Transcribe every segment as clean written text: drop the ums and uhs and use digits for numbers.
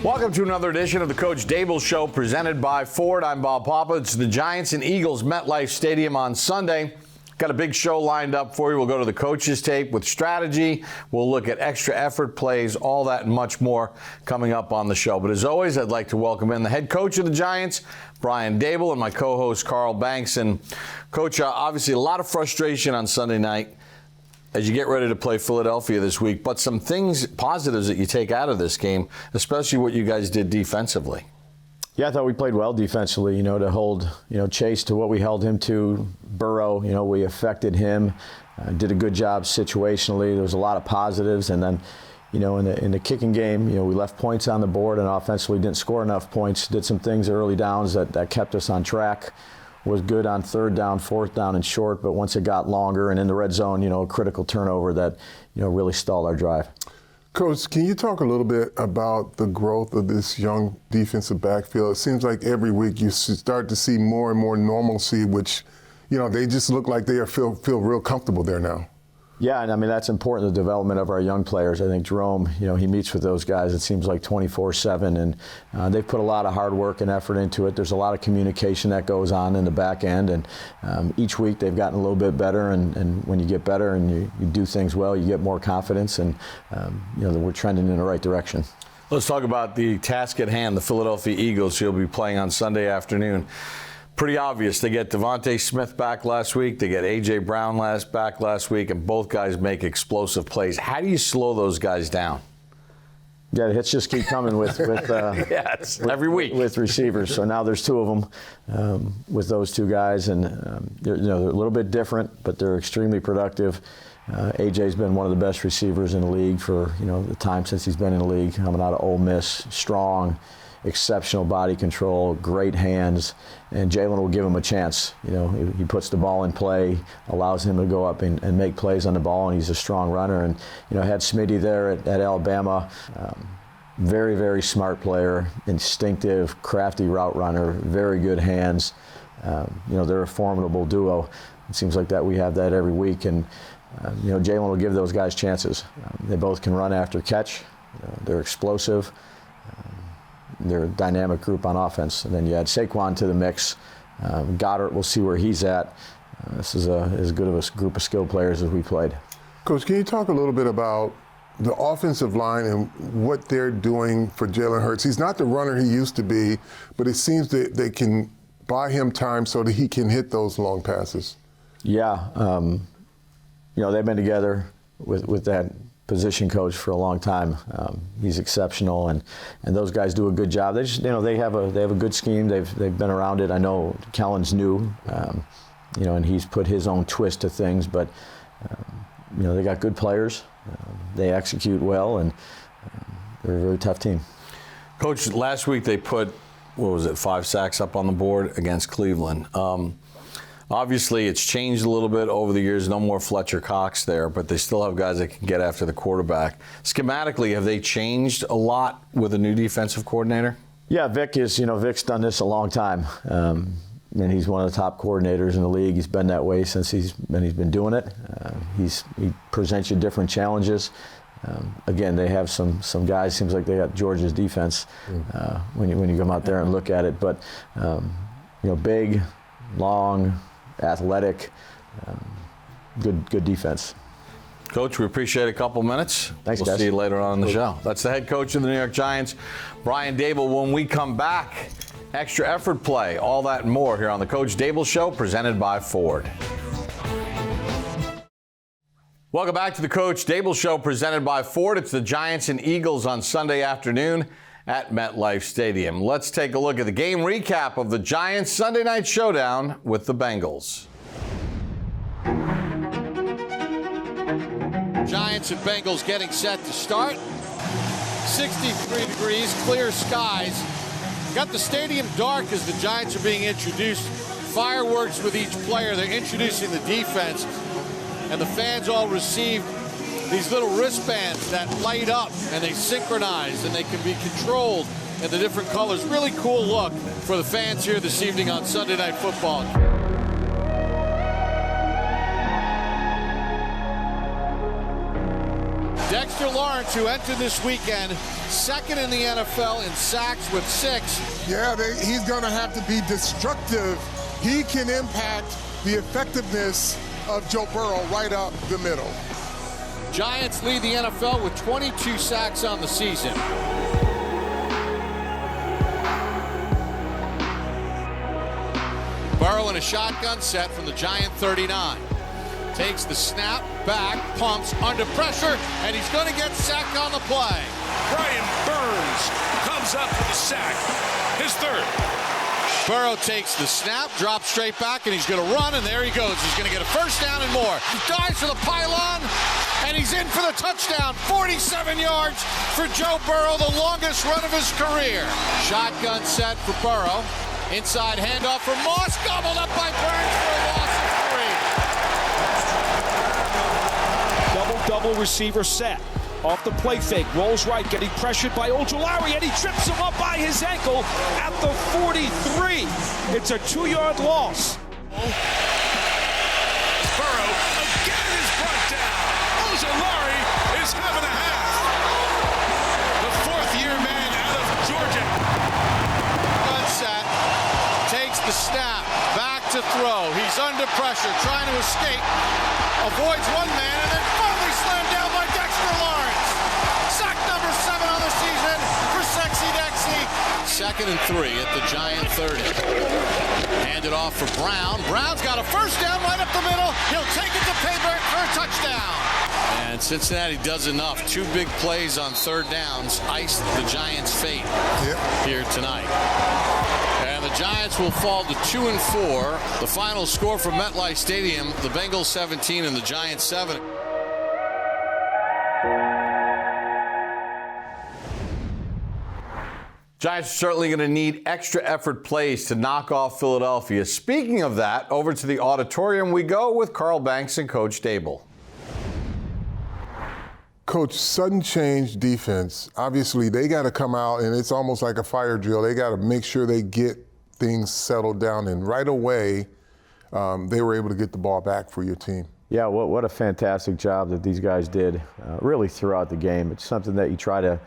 Welcome to another edition of the Coach Daboll Show presented by Ford. I'm Bob Papa. It's the Giants and Eagles MetLife Stadium on Sunday. Got a big show lined up for you. We'll go to the coach's tape with strategy. We'll look at extra effort plays, all that and much more coming up on the show. But as always, I'd like to welcome in the head coach of the Giants, Brian Daboll, and my co-host, Carl Banks. And Coach, obviously a lot of frustration on Sunday night as you get ready to play Philadelphia this week, but some things, positives that you take out of this game, especially what you guys did defensively. Yeah, I thought we played well defensively, to hold, Chase to what we held him to. Burrow, we affected him, did a good job situationally. There was a lot of positives. And then, in the kicking game, we left points on the board and offensively didn't score enough points. Did some things early downs that kept us on track. Was good on third down, fourth down, and short, but once it got longer and in the red zone, a critical turnover that, really stalled our drive. Coach, can you talk a little bit about the growth of this young defensive backfield? It seems like every week you start to see more and more normalcy, which, they just look like they feel real comfortable there now. Yeah, and that's important, the development of our young players. I think Jerome, he meets with those guys, it seems like 24/7, and they've put a lot of hard work and effort into it. There's a lot of communication that goes on in the back end, and each week they've gotten a little bit better, and when you get better and you do things well, you get more confidence, and we're trending in the right direction. Let's talk about the task at hand, the Philadelphia Eagles, who'll be playing on Sunday afternoon. Pretty obvious. They get Devontae Smith back last week. They get A.J. Brown back last week, and both guys make explosive plays. How do you slow those guys down? Yeah, the hits just keep coming with yes, every week with receivers. So now there's two of them with those two guys, and they're a little bit different, but they're extremely productive. A.J.'s been one of the best receivers in the league for the time since he's been in the league, coming out of Ole Miss, strong, exceptional body control, great hands, and Jalen will give him a chance. He puts the ball in play, allows him to go up and make plays on the ball, and he's a strong runner. And had Smitty there at Alabama, very, very smart player, instinctive, crafty route runner, very good hands. They're a formidable duo. It seems like that we have that every week, and Jalen will give those guys chances. They both can run after catch. They're explosive. They're a dynamic group on offense. And then you add Saquon to the mix. Goddard, we'll see where he's at. This is as good of a group of skilled players as we played. Coach, can you talk a little bit about the offensive line and what they're doing for Jalen Hurts? He's not the runner he used to be, but it seems that they can buy him time so that he can hit those long passes. Yeah. They've been together with that position coach for a long time. He's exceptional, and those guys do a good job. They just, they have a good scheme. They've been around it. I know Kellen's new, and he's put his own twist to things, but they got good players. They execute well, and they're a very tough team. Coach, last week they put 5 sacks up on the board against Cleveland. Obviously, it's changed a little bit over the years. No more Fletcher Cox there, but they still have guys that can get after the quarterback. Schematically, have they changed a lot with a new defensive coordinator? Yeah, Vic's done this a long time. And he's one of the top coordinators in the league. He's been that way since he's been doing it. He presents you different challenges. Again, they have some guys. Seems like they got Georgia's defense when you come out there and look at it. But big, long, athletic, good defense. Coach, we appreciate a couple minutes. Thanks, we'll guys. see you later on in the show. That's the head coach of the New York Giants, Brian Daboll. When we come back, extra effort play, all that and more here on the Coach Daboll Show, presented by Ford. Welcome back to the Coach Daboll Show, presented by Ford. It's the Giants and Eagles on Sunday afternoon at MetLife Stadium. Let's take a look at the game recap of the Giants' Sunday night showdown with the Bengals. Giants and Bengals getting set to start. 63 degrees, clear skies. Got the stadium dark as the Giants are being introduced. Fireworks with each player. They're introducing the defense. And the fans all receive these little wristbands that light up and they synchronize and they can be controlled in the different colors. Really cool look for the fans here this evening on Sunday Night Football. Dexter Lawrence, who entered this weekend second in the NFL in sacks with 6. Yeah, he's going to have to be destructive. He can impact the effectiveness of Joe Burrow right up the middle. Giants lead the NFL with 22 sacks on the season. Burrow in a shotgun set from the Giant 39. Takes the snap, back, pumps, under pressure, and he's going to get sacked on the play. Brian Burns comes up with a sack, his third. Burrow takes the snap, drops straight back, and he's going to run, and there he goes. He's going to get a first down and more. He dives for the pylon, and he's in for the touchdown. 47 yards for Joe Burrow, the longest run of his career. Shotgun set for Burrow. Inside handoff for Moss, gobbled up by Burns for a loss of 3. Double receiver set. Off the play fake, rolls right, getting pressured by Ojulari, and he trips him up by his ankle at the 43. It's a 2-yard loss. Burrow again is brought down. Ojulari is having a half. The fourth-year man out of Georgia. Set, takes the snap, back to throw. He's under pressure, trying to escape. Avoids one man, and then finally slammed down by Dexter Lawrence. Sack number 7 on the season for Sexy Dexy. 2nd and 3 at the Giant 30. Handed off for Brown. Brown's got a first down right up the middle. He'll take it to Payback for a touchdown. And Cincinnati does enough. 2 big plays on 3rd downs iced the Giants' fate here tonight. And the Giants will fall to 2-4. The final score from MetLife Stadium, the Bengals 17 and the Giants 7. Giants are certainly going to need extra effort plays to knock off Philadelphia. Speaking of that, over to the auditorium we go with Carl Banks and Coach Daboll. Coach, sudden change defense. Obviously, they got to come out, and it's almost like a fire drill. They got to make sure they get things settled down, and right away, they were able to get the ball back for your team. Yeah, what a fantastic job that these guys did, really throughout the game. It's something that you try to,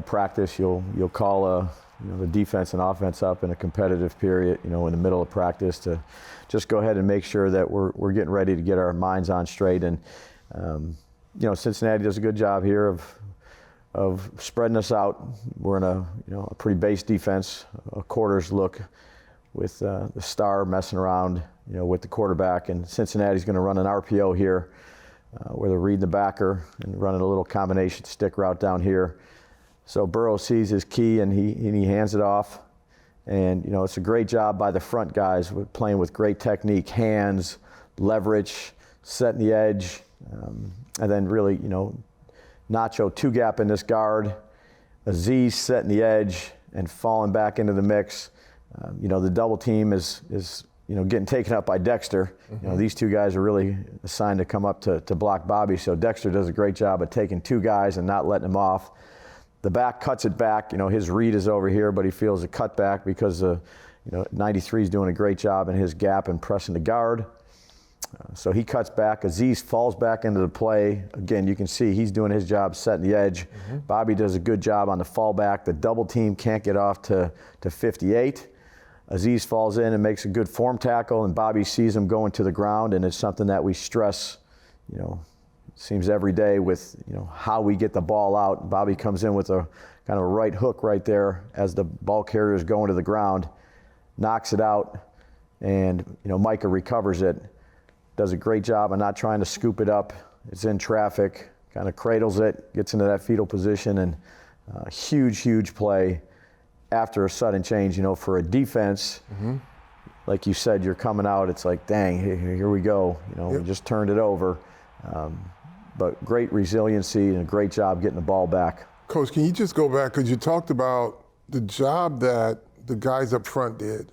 practice. You'll call the defense and offense up in a competitive period, in the middle of practice to just go ahead and make sure that we're getting ready to get our minds on straight. And Cincinnati does a good job here of spreading us out. We're in a pretty base defense, a quarters look with the star messing around, with the quarterback. And Cincinnati's going to run an RPO here where they're reading the backer and running a little combination stick route down here. So Burrow sees his key and he hands it off. And, it's a great job by the front guys with playing with great technique, hands, leverage, setting the edge. And then really, Nacho 2-gap in this guard, Aziz setting the edge and falling back into the mix. The double team is getting taken up by Dexter. Mm-hmm. These 2 guys are really assigned to come up to block Bobby. So Dexter does a great job of taking 2 guys and not letting them off. The back cuts it back. His read is over here, but he feels a cutback because 93 is doing a great job in his gap and pressing the guard. So he cuts back. Aziz falls back into the play. Again, you can see he's doing his job setting the edge. Mm-hmm. Bobby does a good job on the fallback. The double team can't get off to 58. Aziz falls in and makes a good form tackle, and Bobby sees him going to the ground, and it's something that we stress, seems every day with, how we get the ball out. Bobby comes in with a kind of a right hook right there as the ball carrier is going to the ground, knocks it out, and, Micah recovers it. Does a great job of not trying to scoop it up. It's in traffic, kind of cradles it, gets into that fetal position, and huge play after a sudden change. For a defense, like you said, you're coming out, it's like, dang, here we go. We just turned it over. But great resiliency and a great job getting the ball back. Coach, can you just go back, because you talked about the job that the guys up front did.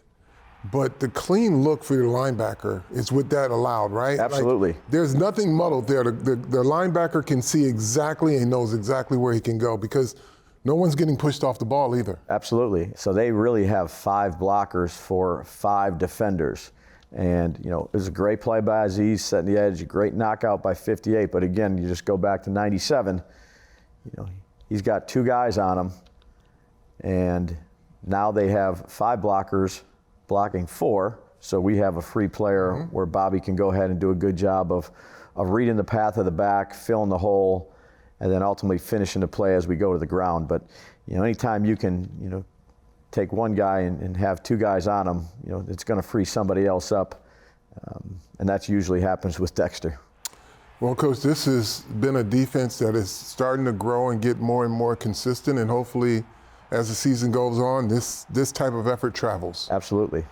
But the clean look for your linebacker is what that allowed, right? Absolutely. There's nothing muddled there. The linebacker can see exactly and knows exactly where he can go because no one's getting pushed off the ball either. Absolutely. So they really have 5 blockers for 5 defenders. And, you know, it was a great play by Aziz, setting the edge, a great knockout by 58. But again, you just go back to 97, you know, he's got 2 guys on him, and now they have 5 blockers blocking 4. So we have a free player where Bobby can go ahead and do a good job of reading the path of the back, filling the hole, and then ultimately finishing the play as we go to the ground. But, you know, anytime you can, you know, take one guy and have 2 guys on him, you know, it's going to free somebody else up. And that usually happens with Dexter. Well, Coach, this has been a defense that is starting to grow and get more and more consistent, and hopefully as the season goes on, this type of effort travels. Absolutely.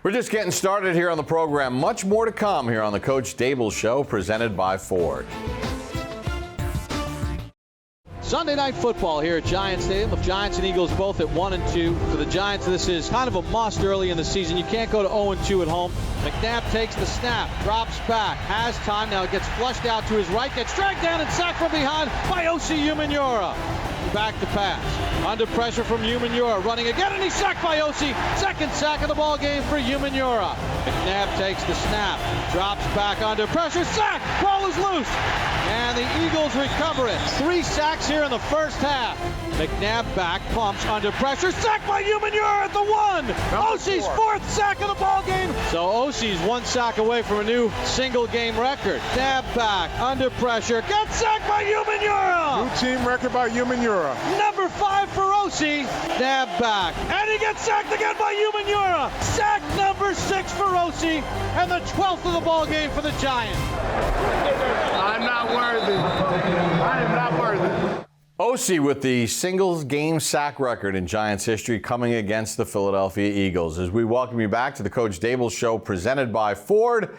We're just getting started here on the program. Much more to come here on the Coach Daboll Show, presented by Ford. Sunday Night Football here at Giants Stadium. The Giants and Eagles both at 1-2. For the Giants, this is kind of a must early in the season. You can't go to 0-2 at home. McNabb takes the snap, drops back, has time. Now it gets flushed out to his right, gets dragged down and sacked from behind by Osi Umenyiora. Back to pass. Under pressure from Umenyiora, running again, and he's sacked by Osi. Second sack of the ball game for Umenyiora. McNabb takes the snap, drops back under pressure, sack, ball is loose. And the Eagles recover it. 3 sacks here in the first half. McNabb back, pumps under pressure, sacked by Umenyiora at the 1. Osi's 4th sack of the ball game. So Osi's 1 sack away from a new single game record. McNabb back, under pressure, gets sacked by Umenyiora. New team record by Umenyiora. Number 5 for Osi. McNabb back, and he gets sacked again by Umenyiora. Sack number 6 for Osi, and the 12th of the ball game for the Giants. I'm not worthy. I am not worthy. Osi with the singles game sack record in Giants history coming against the Philadelphia Eagles. As we welcome you back to the Coach Daboll Show presented by Ford,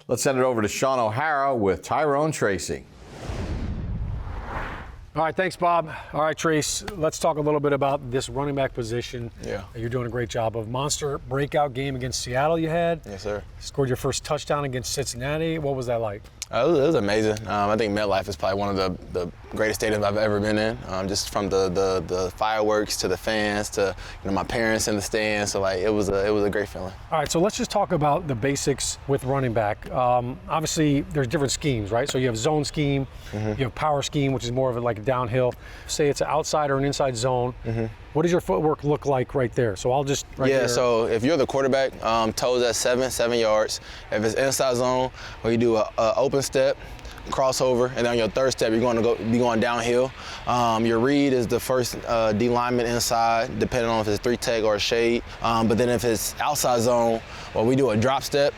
let's send it over to Sean O'Hara with Tyrone Tracy. All right, thanks, Bob. All right, Trace, let's talk a little bit about this running back position. Yeah. You're doing a great job of. Monster breakout game against Seattle you had. Yes, sir. Scored your first touchdown against Cincinnati. What was that like? It was amazing. I think MetLife is probably one of the greatest stadiums I've ever been in. Just from the fireworks to the fans to my parents in the stands. So it was a great feeling. All right, so let's just talk about the basics with running back. Obviously, there's different schemes, right? So you have zone scheme, you have power scheme, which is more of a downhill. Say it's an outside or an inside zone. What does your footwork look like right there? So I'll just Yeah, so if you're the quarterback, toes at 7 yards. If it's inside zone, where you do a open step, crossover, and then on your third step, you're going to be going downhill. Your read is the first D lineman inside, depending on if it's 3-tech or a shade. But then if it's outside zone, well, we do a drop step.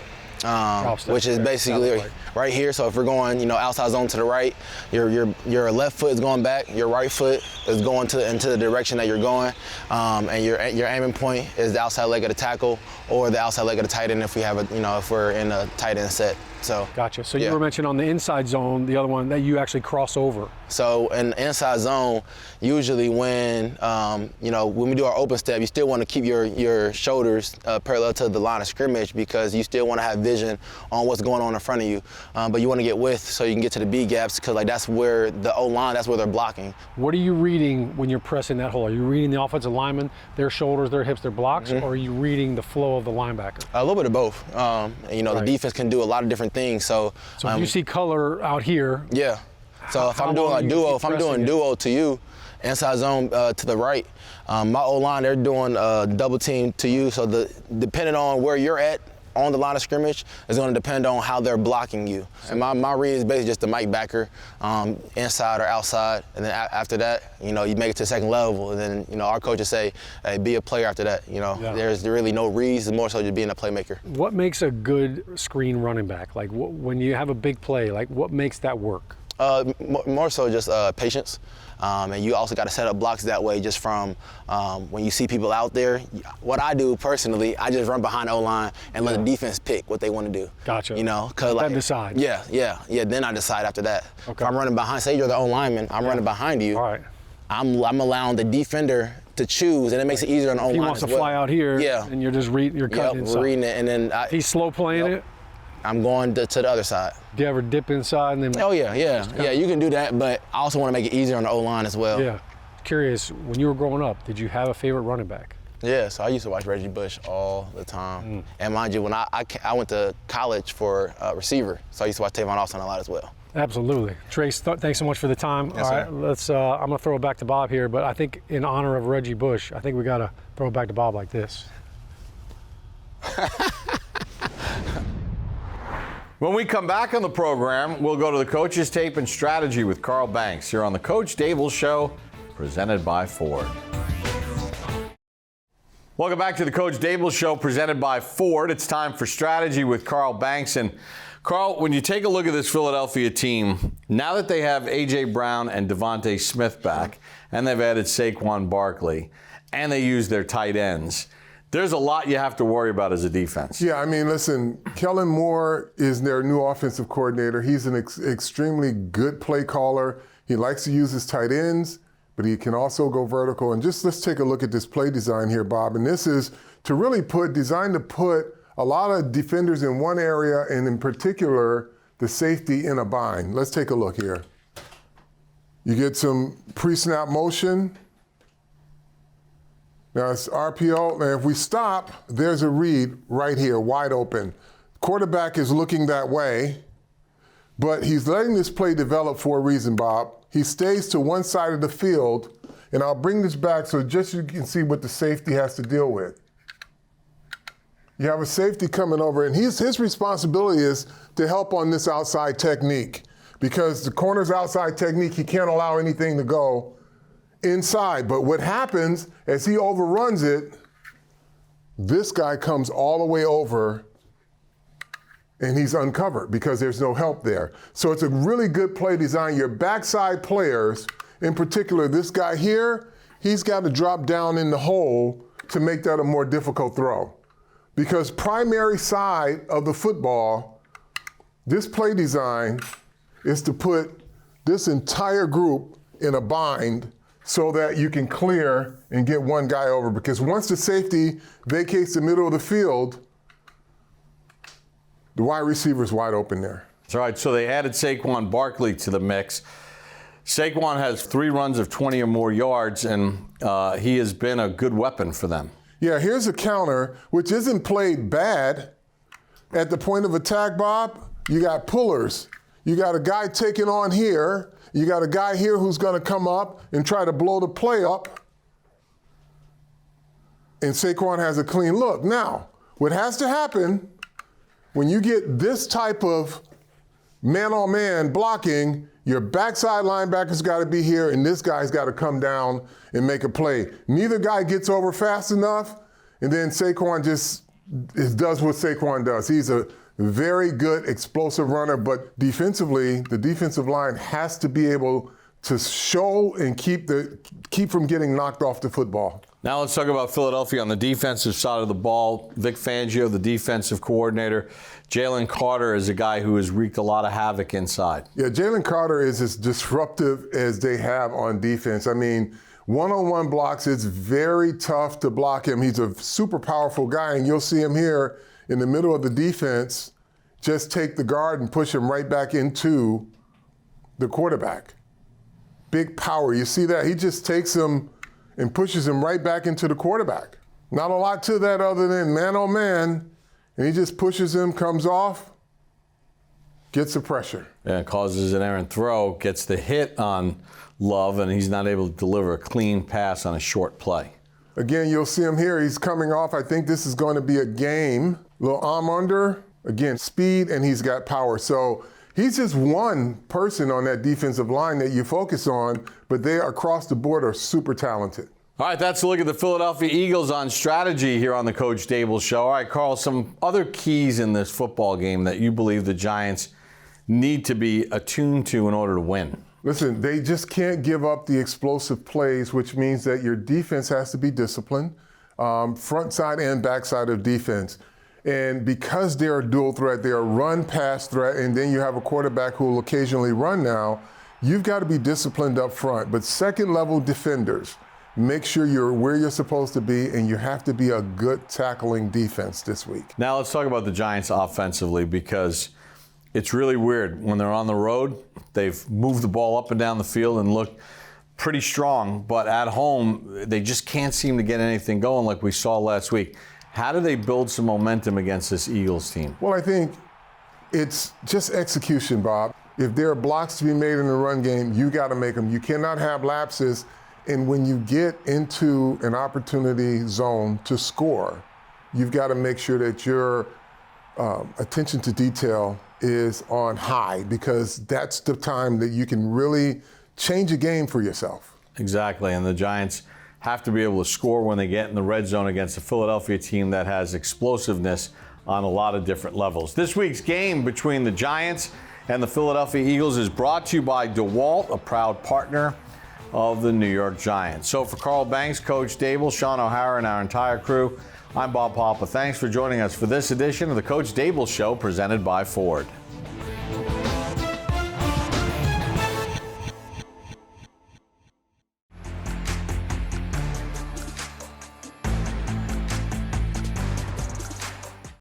Which is basically right here. So if we're going, outside zone to the right, your left foot is going back, your right foot is going into the direction that you're going, and your aiming point is the outside leg of the tackle or the outside leg of the tight end if we have if we're in a tight end set. So gotcha. So you were mentioning on the inside zone, the other one that you actually cross over. So in the inside zone, usually when when we do our open step, you still want to keep your shoulders parallel to the line of scrimmage because you still want to have vision on what's going on in front of you. But you want to get width so you can get to the B gaps because that's where the O-line, that's where they're blocking. What are you reading when you're pressing that hole? Are you reading the offensive lineman, their shoulders, their hips, their blocks, or are you reading the flow of the linebacker? A little bit of both. The defense can do a lot of different things. So if you see color out here. Yeah. So if I'm doing a duo, duo to you, inside zone to the right, my O-line, they're doing double team to you. So depending on where you're at on the line of scrimmage is going to depend on how they're blocking you. And my read is basically just the Mike backer, inside or outside. And then after that, you make it to the second level. And then, our coaches say, hey, be a player after that. There's really no reads, it's more so just being a playmaker. What makes a good screen running back? When you have a big play, what makes that work? More so just patience. And you also got to set up blocks that way just from when you see people out there. What I do personally, I just run behind the O-line and let the defense pick what they want to do. Gotcha. Cause then decide. Yeah. Then I decide after that. Okay. If I'm running behind, say you're the O-lineman, I'm running behind you. All right. I'm allowing the defender to choose, and it makes it easier on the O-line. He wants to fly out here, and you're just you're cutting inside. We're reading it, and then he's slow playing it. I'm going to the other side. Do you ever dip inside and then? Oh yeah. You can do that, but I also want to make it easier on the O-line as well. Yeah. Curious, when you were growing up, did you have a favorite running back? Yeah, so I used to watch Reggie Bush all the time. And mind you, when I went to college for receiver, so I used to watch Tavon Austin a lot as well. Absolutely. Trace, thanks so much for the time. Yes, all right, sir. let's. I'm going to throw it back to Bob here, but I think in honor of Reggie Bush, I think we got to throw it back to Bob like this. When we come back on the program, we'll go to the coach's tape and strategy with Carl Banks here on the Coach Daboll Show, presented by Ford. Welcome back to the Coach Daboll Show, presented by Ford. It's time for strategy with Carl Banks. And Carl, when you take a look at this Philadelphia team, now that they have A.J. Brown and Devontae Smith back, and they've added Saquon Barkley, and they use their tight ends, there's a lot you have to worry about as a defense. Yeah, I mean, listen, Kellen Moore is their new offensive coordinator. He's an extremely good play caller. He likes to use his tight ends, but he can also go vertical. And just let's take a look at this play design here, Bob. And this is to really designed to put a lot of defenders in one area, and in particular, the safety in a bind. Let's take a look here. You get some pre-snap motion. Now it's RPO, and if we stop, there's a read right here, wide open. Quarterback is looking that way, but he's letting this play develop for a reason, Bob. He stays to one side of the field, and I'll bring this back so just so you can see what the safety has to deal with. You have a safety coming over, and his responsibility is to help on this outside technique, because the corner's outside technique, he can't allow anything to go inside. But what happens as he overruns it, this guy comes all the way over and he's uncovered because there's no help there. So it's a really good play design. Your backside players, in particular this guy here, he's got to drop down in the hole to make that a more difficult throw. Because primary side of the football, this play design is to put this entire group in a bind so that you can clear and get one guy over. Because once the safety vacates the middle of the field, the wide receiver's wide open there. That's right. So they added Saquon Barkley to the mix. Saquon has 3 runs of 20 or more yards, and he has been a good weapon for them. Yeah, here's a counter, which isn't played bad. At the point of attack, Bob, you got pullers. You got a guy taking on here. You got a guy here who's going to come up and try to blow the play up. And Saquon has a clean look. Now, what has to happen when you get this type of man-on-man blocking, your backside linebacker's got to be here, and this guy's got to come down and make a play. Neither guy gets over fast enough, and then Saquon just does what Saquon does. He's a very good explosive runner, but defensively, the defensive line has to be able to show and keep from getting knocked off the football. Now let's talk about Philadelphia on the defensive side of the ball. Vic Fangio, the defensive coordinator. Jalen Carter is a guy who has wreaked a lot of havoc inside. Yeah, Jalen Carter is as disruptive as they have on defense. I mean, one-on-one blocks, it's very tough to block him. He's a super powerful guy, and you'll see him here in the middle of the defense just take the guard and push him right back into the quarterback. Big power. You see that? He just takes him and pushes him right back into the quarterback. Not a lot to that other than man-on-man, and he just pushes him, comes off, gets the pressure. And causes an errant throw, gets the hit on Love, and he's not able to deliver a clean pass on a short play. Again, you'll see him here. He's coming off. I think this is going to be a game. Little arm under. Again, speed, and he's got power. So he's just one person on that defensive line that you focus on, but they across the board are super talented. All right, that's a look at the Philadelphia Eagles on strategy here on the Coach Daboll Show. All right, Carl, some other keys in this football game that you believe the Giants need to be attuned to in order to win. Listen, they just can't give up the explosive plays, which means that your defense has to be disciplined, front side and back side of defense. And because they're a dual threat, they're a run-pass threat, and then you have a quarterback who will occasionally run now, you've got to be disciplined up front. But second-level defenders, make sure you're where you're supposed to be, and you have to be a good tackling defense this week. Now let's talk about the Giants offensively, because it's really weird. When they're on the road, they've moved the ball up and down the field and looked pretty strong, but at home, they just can't seem to get anything going like we saw last week. How do they build some momentum against this Eagles team? Well, I think it's just execution, Bob. If there are blocks to be made in the run game, you got to make them. You cannot have lapses. And when you get into an opportunity zone to score, you've got to make sure that your attention to detail is on high, because that's the time that you can really change a game for yourself. Exactly, and the Giants have to be able to score when they get in the red zone against a Philadelphia team that has explosiveness on a lot of different levels. This week's game between the Giants and the Philadelphia Eagles is brought to you by Daboll, a proud partner of the New York Giants. So for Carl Banks, Coach Daboll, Sean O'Hara, and our entire crew, I'm Bob Papa. Thanks for joining us for this edition of the Coach Daboll Show, presented by Ford.